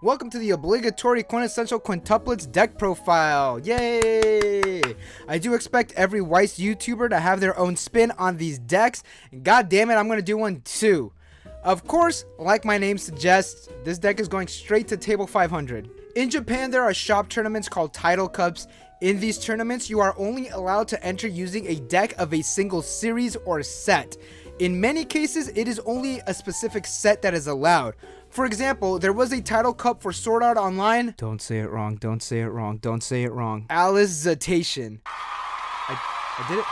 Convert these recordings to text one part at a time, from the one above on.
Welcome to the obligatory Quintessential Quintuplets deck profile. Yay! I do expect every Weiss YouTuber to have their own spin on these decks, and god damn it, I'm gonna do one too. Of course, like my name suggests, this deck is going straight to table 500. In Japan, there are shop tournaments called Title Cups. In these tournaments, you are only allowed to enter using a deck of a single series or set. In many cases, it is only a specific set that is allowed. For example, there was a title cup for Sword Art Online. Don't say it wrong, don't say it wrong, don't say it wrong. Alicization. I did it.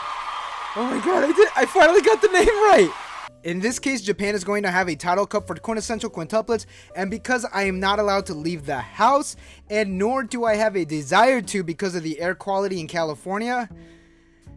Oh my god, I finally got the name right. In this case, Japan is going to have a title cup for Quintessential Quintuplets, and because I am not allowed to leave the house, and nor do I have a desire to because of the air quality in California,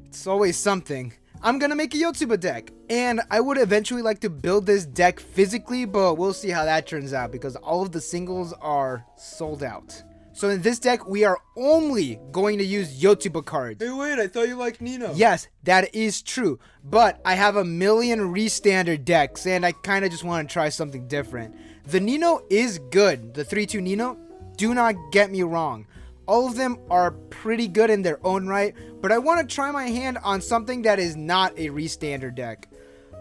it's always something. I'm gonna make a Yotsuba deck, and I would eventually like to build this deck physically, but we'll see how that turns out because all of the singles are sold out. So in this deck, we are only going to use Yotsuba cards. Hey wait, I thought you liked Nino. Yes, that is true, but I have a million restandard decks, and I kind of just want to try something different. The Nino is good, the 3-2 Nino, do not get me wrong. All of them are pretty good in their own right, but I want to try my hand on something that is not a restandard deck.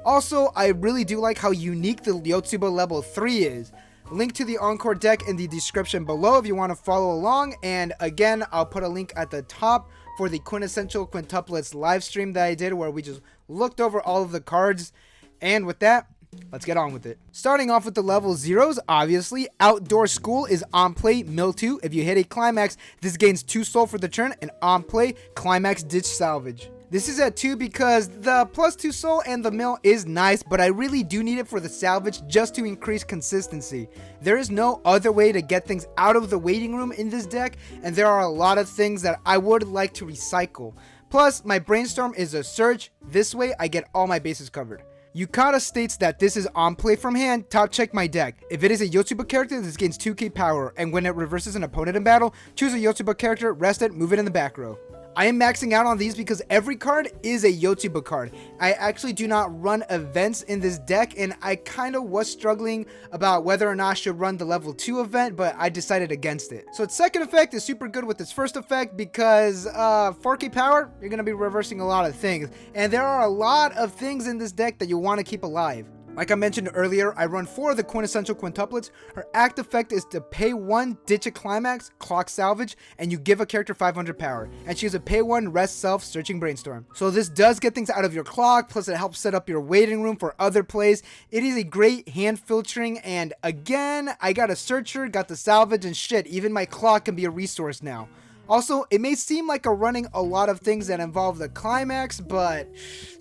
Also, I really do like how unique the Yotsuba level 3 is. Link to the EncoreDeck in the description below if you want to follow along, and again, I'll put a link at the top for the Quintessential Quintuplets live stream that I did where we just looked over all of the cards. And with that, let's get on with it. Starting off with the level 0s, obviously, Outdoor School is on play, mill 2. If you hit a climax, this gains 2 soul for the turn, and on play, climax ditch salvage. This is at 2 because the plus 2 soul and the mill is nice, but I really do need it for the salvage just to increase consistency. There is no other way to get things out of the waiting room in this deck, and there are a lot of things that I would like to recycle. Plus, my brainstorm is a search. This way, I get all my bases covered. Yukata states that this is on play from hand, top check my deck. If it is a Yotsuba character, this gains 2k power, and when it reverses an opponent in battle, choose a Yotsuba character, rest it, move it in the back row. I am maxing out on these because every card is a Yotsuba card. I actually do not run events in this deck, and I kind of was struggling about whether or not I should run the level 2 event, but I decided against it. So its second effect is super good with its first effect because 4k power, you're going to be reversing a lot of things. And there are a lot of things in this deck that you want to keep alive. Like I mentioned earlier, I run 4 of the Quintessential Quintuplets. Her act effect is to pay 1, ditch a climax, clock salvage, and you give a character 500 power. And she has a pay 1, rest self, searching brainstorm. So this does get things out of your clock, plus it helps set up your waiting room for other plays. It is a great hand filtering, and again, I got a searcher, got the salvage, and shit, even my clock can be a resource now. Also, it may seem like I'm running a lot of things that involve the climax, but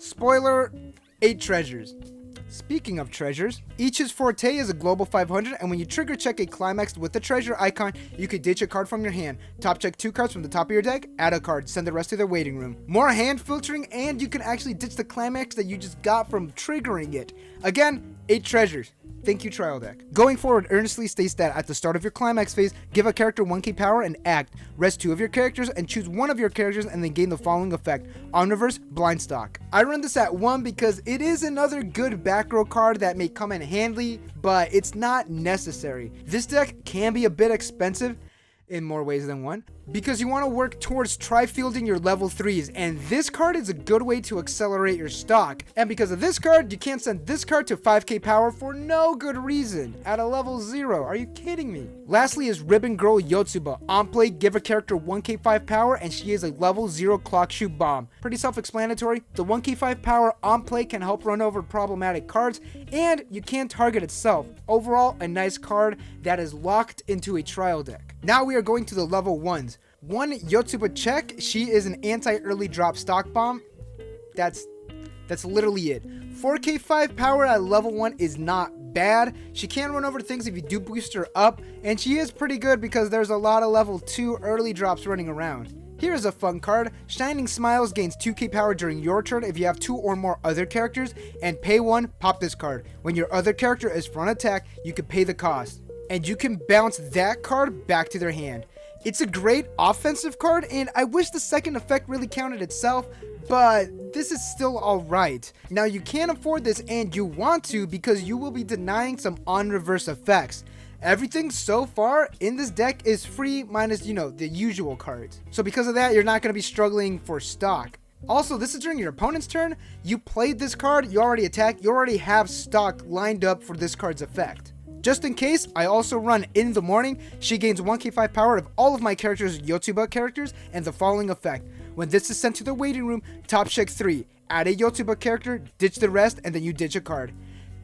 spoiler, 8 treasures. Speaking of treasures, each's forte is a global 500, and when you trigger check a climax with the treasure icon, you could ditch a card from your hand, top check 2 cards from the top of your deck, add a card, send the rest to their waiting room. More hand filtering, and you can actually ditch the climax that you just got from triggering it. Again, 8 treasures. Thank you, Trial Deck. Going forward, earnestly states that at the start of your climax phase, give a character 1k power and act. Rest 2 of your characters and choose 1 of your characters and then gain the following effect. On reverse, blind stock. I run this at 1 because it is another good back row card that may come in handy, but it's not necessary. This deck can be a bit expensive in more ways than one, because you want to work towards tri-fielding your level 3s, and this card is a good way to accelerate your stock. And because of this card, you can't send this card to 5k power for no good reason at a level 0. Are you kidding me? Lastly is Ribbon Girl Yotsuba. On play, give a character 1k 5 power, and she is a level 0 clock shoot bomb. Pretty self-explanatory. The 1k 5 power on play can help run over problematic cards, and you can target itself. Overall, a nice card that is locked into a trial deck. Now we are going to the level 1s. 1 Yotsuba check, she is an anti-early drop stock bomb. That's literally it. 4k 5 power at level 1 is not bad. She can run over things if you do boost her up, and she is pretty good because there's a lot of level 2 early drops running around. Here's a fun card. Shining Smiles gains 2k power during your turn if you have 2 or more other characters, and pay 1, pop this card. When your other character is front attack, you can pay the cost, and you can bounce that card back to their hand. It's a great offensive card, and I wish the second effect really counted itself, but this is still alright. Now you can't afford this and you want to because you will be denying some on reverse effects. Everything so far in this deck is free minus, the usual cards. So because of that, you're not going to be struggling for stock. Also, this is during your opponent's turn. You played this card, you already attack, you already have stock lined up for this card's effect. Just in case, I also run In the Morning. She gains 1k5 power of all of my characters' Yotsuba characters, and the following effect. When this is sent to the waiting room, top check 3. Add a Yotsuba character, ditch the rest, and then you ditch a card.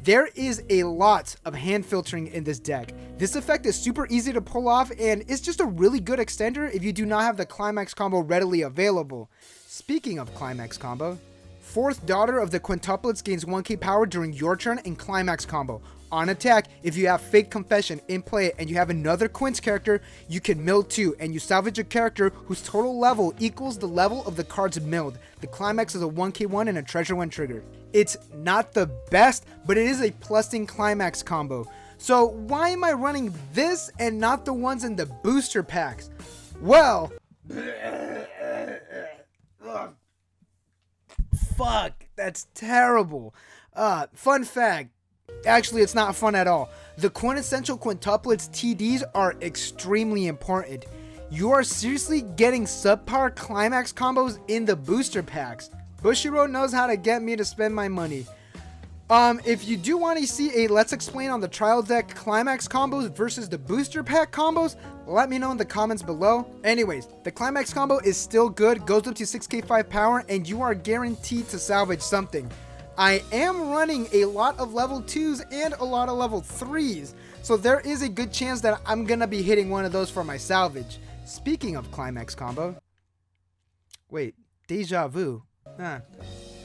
There is a lot of hand filtering in this deck. This effect is super easy to pull off, and it's just a really good extender if you do not have the Climax combo readily available. Speaking of Climax combo, fourth daughter of the Quintuplets gains 1k power during your turn in Climax combo. On attack, if you have Fake Confession in play and you have another Quints character, you can mill 2 and you salvage a character whose total level equals the level of the cards milled. The Climax is a 1k1 and a treasure when triggered. It's not the best, but it is a plusing Climax combo. So why am I running this and not the ones in the booster packs? Well, fuck, that's terrible. Fun fact. Actually, it's not fun at all. The Quintessential Quintuplets TDs are extremely important. You are seriously getting subpar Climax combos in the booster packs. Bushiroad knows how to get me to spend my money. If you do want to see a Let's Explain on the trial deck Climax combos versus the booster pack combos, let me know in the comments below. Anyways, the Climax combo is still good, goes up to 6k5 power, and you are guaranteed to salvage something. I am running a lot of level 2s and a lot of level 3s, so there is a good chance that I'm gonna be hitting one of those for my salvage. Speaking of Climax combo, wait, deja vu.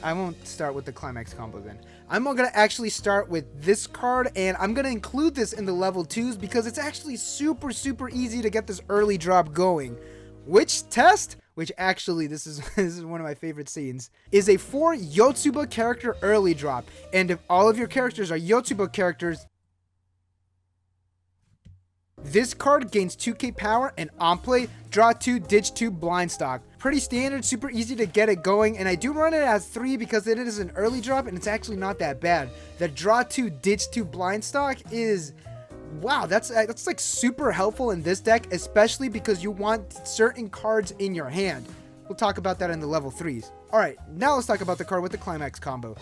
I won't start with the Climax combo then. I'm gonna actually start with this card, and I'm gonna include this in the level 2s because it's actually super easy to get this early drop going. Which test? Which actually, this is one of my favorite scenes, is a 4 Yotsuba character early drop. And if all of your characters are Yotsuba characters, this card gains 2k power and on play, draw 2, ditch 2, blind stock. Pretty standard, super easy to get it going, and I do run it as 3 because it is an early drop and it's actually not that bad. The draw 2, ditch 2, blind stock is... wow, that's like super helpful in this deck, especially because you want certain cards in your hand. We'll talk about that in the level 3s. Alright, now let's talk about the card with the Climax combo.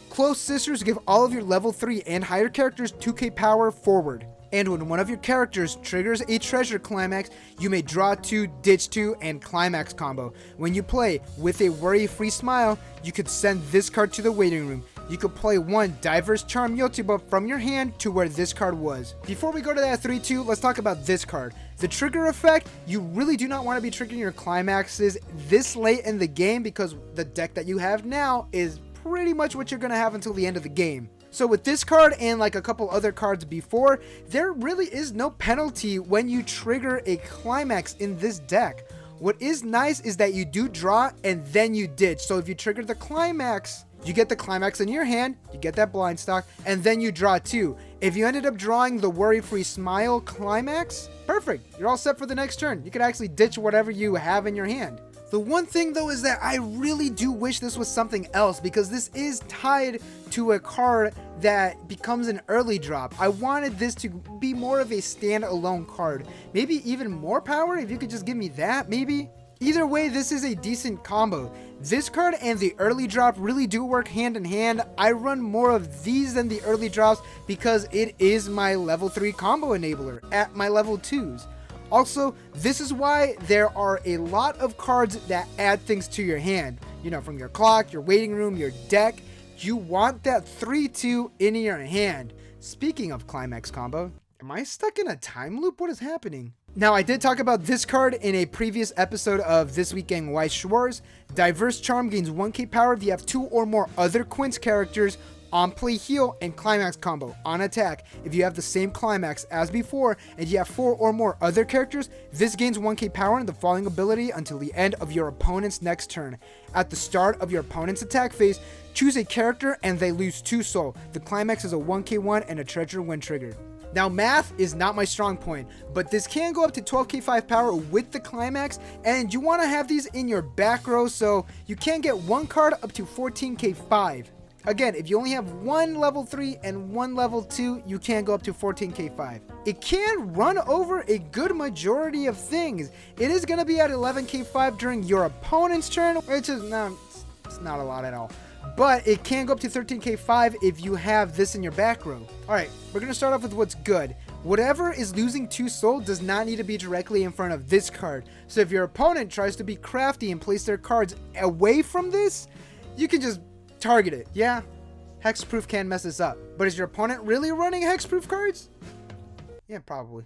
Close Sisters give all of your level 3 and higher characters 2k power forward. And when one of your characters triggers a treasure climax, you may draw 2, ditch 2, and Climax combo. When you play with a worry-free smile, you could send this card to the waiting room. You could play one Diverse Charm Yotsuba from your hand to where this card was. Before we go to that 3-2, let's talk about this card. The trigger effect, you really do not want to be triggering your climaxes this late in the game because the deck that you have now is pretty much what you're going to have until the end of the game. So with this card and like a couple other cards before, there really is no penalty when you trigger a climax in this deck. What is nice is that you do draw and then you ditch. So if you trigger the climax, you get the climax in your hand, you get that blind stock, and then you draw 2. If you ended up drawing the worry-free smile climax, perfect. You're all set for the next turn. You could actually ditch whatever you have in your hand. The one thing though is that I really do wish this was something else because this is tied to a card that becomes an early drop. I wanted this to be more of a standalone card. Maybe even more power if you could just give me that, maybe? Either way, this is a decent combo. This card and the early drop really do work hand in hand. I run more of these than the early drops because it is my level 3 combo enabler at my level 2s. Also, this is why there are a lot of cards that add things to your hand. You know, from your clock, your waiting room, your deck. You want that 3-2 in your hand. Speaking of Climax combo, am I stuck in a time loop? What is happening? Now, I did talk about this card in a previous episode of This Week in Weiss Schwarz. Diverse Charm gains 1k power if you have 2 or more other Quints characters on play heal and Climax combo. On attack, if you have the same Climax as before and you have 4 or more other characters, this gains 1k power in the following ability until the end of your opponent's next turn. At the start of your opponent's attack phase, choose a character and they lose 2 soul. The Climax is a 1k1 and a treasure when triggered. Now, math is not my strong point, but this can go up to 12k5 power with the Climax, and you want to have these in your back row so you can get one card up to 14k5. Again, if you only have one level 3 and one level 2, you can go up to 14k5. it can run over a good majority of things. It is going to be at 11k5 during your opponent's turn, which is it's not a lot at all. But it can go up to 13k5 if you have this in your back row. All right, we're going to start off with what's good. Whatever is losing 2 soul does not need to be directly in front of this card. So if your opponent tries to be crafty and place their cards away from this, you can just target it. Yeah, hexproof can mess this up. But is your opponent really running hexproof cards? Yeah, probably.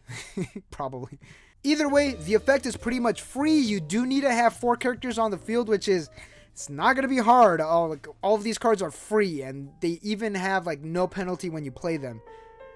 Probably. Either way, the effect is pretty much free. You do need to have 4 characters on the field, which is, it's not going to be hard. All of these cards are free, and they even have like no penalty when you play them.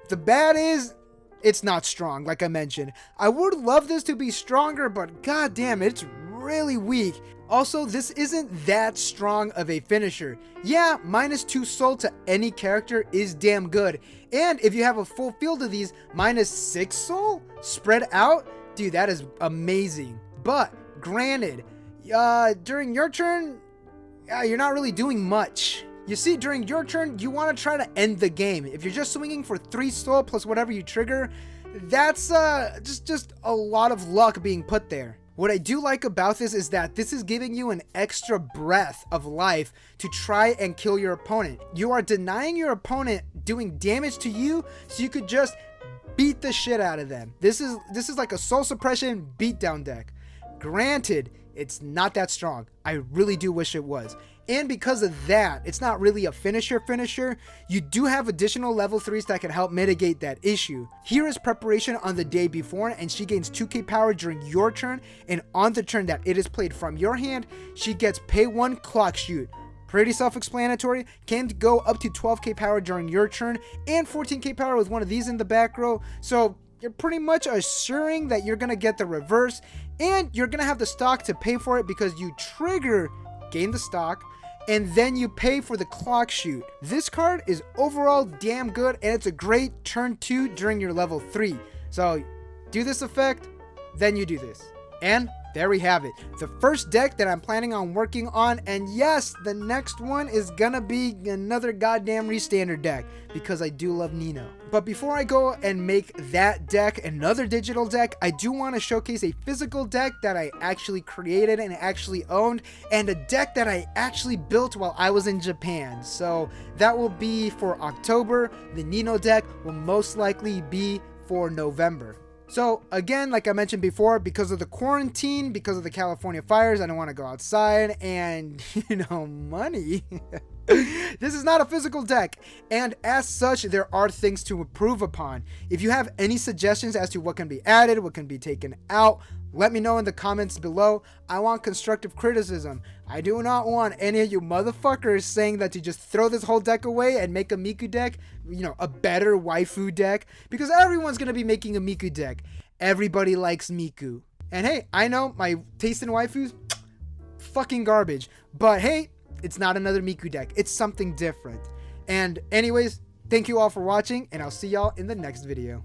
The bad is, it's not strong, like I mentioned. I would love this to be stronger, but goddamn, it's really weak. Also, this isn't that strong of a finisher. Yeah, -2 soul to any character is damn good. And if you have a full field of these, -6 soul spread out, dude, that is amazing. But granted, during your turn, you're not really doing much. You see, during your turn, you want to try to end the game. If you're just swinging for 3 soul plus whatever you trigger, that's just a lot of luck being put there. What I do like about this is that this is giving you an extra breath of life to try and kill your opponent. You are denying your opponent doing damage to you, so you could just beat the shit out of them. This is like a soul suppression beatdown deck. Granted, it's not that strong. I really do wish it was. And because of that, it's not really a finisher. You do have additional level 3s that can help mitigate that issue. Here is preparation on the day before, and she gains 2k power during your turn, and on the turn that it is played from your hand, she gets pay 1 clock shoot. Pretty self-explanatory. Can go up to 12k power during your turn, and 14k power with one of these in the back row. So you're pretty much assuring that you're gonna get the reverse, and you're gonna have the stock to pay for it because you trigger, gain the stock, and then you pay for the clock shoot. This card is overall damn good, and it's a great turn 2 during your level 3. So do this effect, then you do this. And there we have it. The first deck that I'm planning on working on, and yes, the next one is gonna be another goddamn restandard deck because I do love Nino. But before I go and make that deck another digital deck, I do want to showcase a physical deck that I actually created and actually owned, and a deck that I actually built while I was in Japan. So that will be for October. The Nino deck will most likely be for November. So again, like I mentioned before, because of the quarantine, because of the California fires, I don't want to go outside, and money. This is not a physical deck, and as such, there are things to improve upon. If you have any suggestions as to what can be added, what can be taken out, let me know in the comments below. I want constructive criticism. I do not want any of you motherfuckers saying that to just throw this whole deck away and make a Miku deck, a better waifu deck, because everyone's going to be making a Miku deck. Everybody likes Miku. And hey, I know my taste in waifus, fucking garbage. But hey, it's not another Miku deck. It's something different. And anyways, thank you all for watching, and I'll see y'all in the next video.